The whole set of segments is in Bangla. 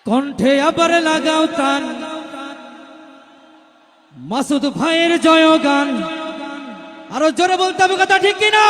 কণ্ঠে আবার লাগাও টান, মাসুদ ভাইয়ের জয়গান। আরো জোরে বলতে হবে কথা, ঠিক কিনা?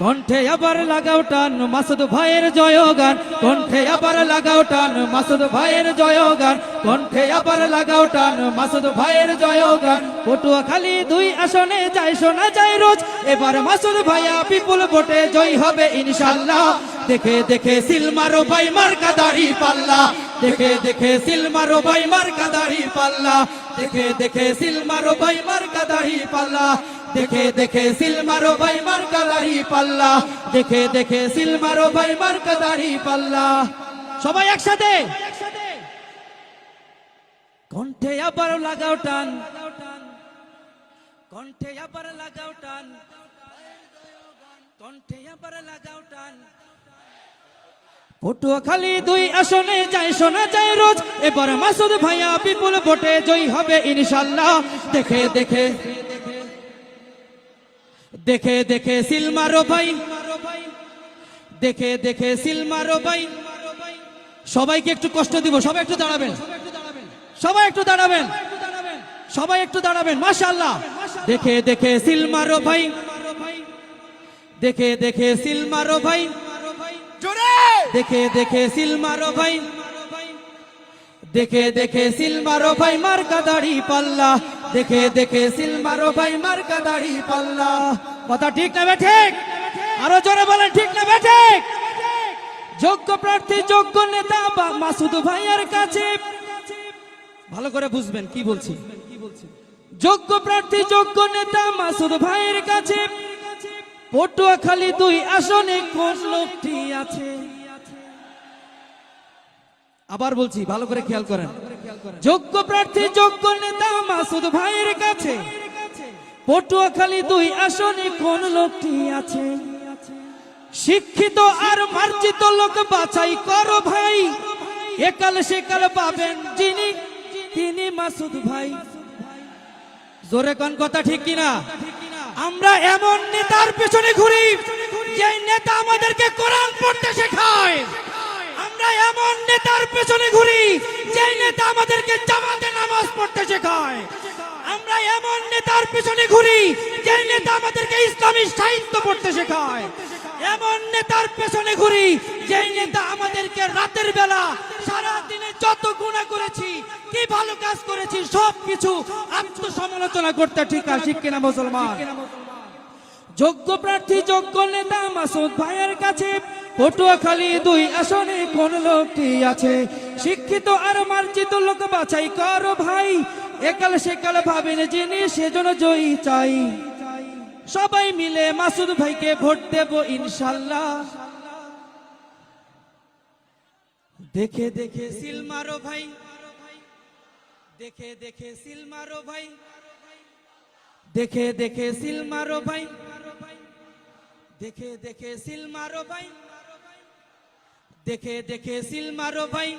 কণ্ঠে আবার লাগাও টান, মাসুদ ভাইয়ের জয়গান। কণ্ঠে আবার লাগাও টান, মাসুদ ভাইয়ের জয়গান। কণ্ঠে আবার লাগাও টান, মাসুদ ভাইয়ের জয়গান। পটুয়াখালী 2 আসনে যায় শোনা যায় রোজ, এবার মাসুদ ভাইয়া বিপুল ভোটে জয় হবে ইনশাআল্লাহ। দেখে দেখে সিল মারো ভাই মার্কা দাড়ি পাল্লা, দেখে দেখে সিল মারো ভাই মার্কা দাড়ি পাল্লা, দেখে দেখে সিল মারো ভাই মার্কা দাড়ি পাল্লা, দেখে দেখে সিল মারো ভাই মার্কা দাড়ি পাল্লা, দেখে দেখে সিল মারো ভাই মার্কা দাড়ি পাল্লা। সবাই একসাথে কণ্ঠে আবার লাগাও টান, কণ্ঠে আবার লাগাও টান, কণ্ঠে আবার লাগাও টান। পটুয়াখালী 2 আসনে যায় শোনা যায় রোজ, এবার মাসুদ ভাইয়া বিপুল ভোটে জয় হবে ইনশাআল্লাহ। দেখে দেখে দেখে দেখে সিল মারো ভাই, দেখে দেখে সিল মারো ভাই। সবাইকে একটু কষ্ট দিব, সবাই একটু দাঁড়াবেন, সবাই একটু দাঁড়াবেন, সবাই একটু দাঁড়াবেন, মাশাআল্লাহ। দেখে দেখে সিল মারো ভাই, দেখে দেখে সিল মারো ভাই, দেখে দেখে সিল মারো ভাই, দেখে দেখে সিল মারো ভাই মার্কা দাড়ি পাল্লা, দেখে দেখে সিল মারো ভাই মার্কা দাড়ি পাল্লা। কথা ঠিক না ঠিক? আরো জোরে বলেন, ঠিক না ঠিক? যোগ্য প্রার্থী যোগ্য নেতা মাসুদ ভাইয়ের কাছে, ভালো করে বুঝবেন কি বলছি। যোগ্য প্রার্থী যোগ্য নেতা মাসুদ ভাইয়ের কাছে, পটুয়াখালী 2 আসনে কোন লোকটি আছে? আবার বলছি, ভালো করে খেয়াল করেন। যোগ্য প্রার্থী যোগ্য নেতা মাসুদ ভাইয়ের কাছে, পটুয়াখালী 2 আসনে কোন লোকটি আছে? শিক্ষিত আর মার্জিত লোক বাছাই করো ভাই, একাল সেকাল পাবেন যিনি, তিনি মাসুদ ভাই। জোরে কোন কথা, ঠিক কিনা? আমরা এমন নেতার পেছনে ঘুরি যে নেতা আমাদেরকে কোরআন পড়তে শেখায়। আমরা এমন নেতার পেছনে ঘুরি যে নেতা আমাদেরকে জামাতে নামাজ পড়তে শেখায়। আমরা এমন নেতার পেছনে ঘুরি যে নেতা আমাদেরকে ইসলামী সাহিত্য পড়তে শেখায়। এমন নেতার পেছনে ঘুরি যে নেতা আমাদেরকে রাতের বেলা সারা দিনে যত গুনাহ করেছি, কি ভালো কাজ করেছি, সবকিছু আত্মসমালোচনা করতে ঠিক আছে, ঠিক কিনা মুসলমান? যোগ্য প্রার্থী যোগ্য নেতা মাসুদ ভাইয়ের কাছে, পটুয়াখালী 2 আসনে কোন লোকটি আছে? শিক্ষিত আর মার্জিত লোক বাছাই করো ভাই, একাল সেকাল ভাবেন যিনি, সেজন্য জয়ী চাই। সবাই মিলে মাসুদ ভাইকে ভোট দেব ইনশাআল্লাহ। দেখে দেখে সিল মারো ভাই, দেখে দেখে সিল মারো ভাই, দেখে দেখে সিল মারো ভাই, দেখে দেখে সিল মারো ভাই, দেখে দেখে সিল মারো ভাই।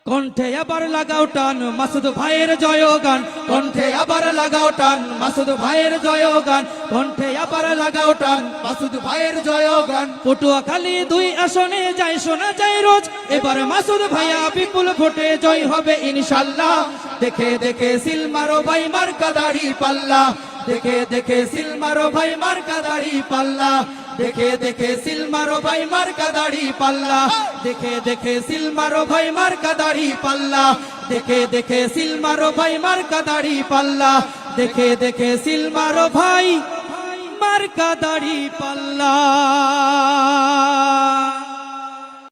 কণ্ঠে আবার লাগাও টান, মাসুদ ভাইয়ের জয়গান। কণ্ঠে আবার লাগাও টান, মাসুদ ভাইয়ের জয়গান। কণ্ঠে আবার লাগাও টান, মাসুদ ভাইয়ের জয়গান। পটুয়াখালী 2 আসনে যায় শোনা যায় রোজ, এবার মাসুদ ভাইয়া বিপুল ভোটে জয় হবে ইনশাআল্লাহ। দেখে দেখে সিল মারো ভাই মার্কা দাড়ি পাল্লা, দেখে দেখে সিল মারো ভাই মার্কা দাড়ি পাল্লা, দেখে দেখে সিল মারো ভাই মার্কা দাড়ি পাল্লা, দেখে দেখে সিল মারো ভাই মার্কা দাড়ি পাল্লা, দেখে দেখে সিল মারো ভাই মার্কা দাড়ি পাল্লা, দেখে দেখে সিল মারো ভাই মার্কা দাড়ি পাল্লা।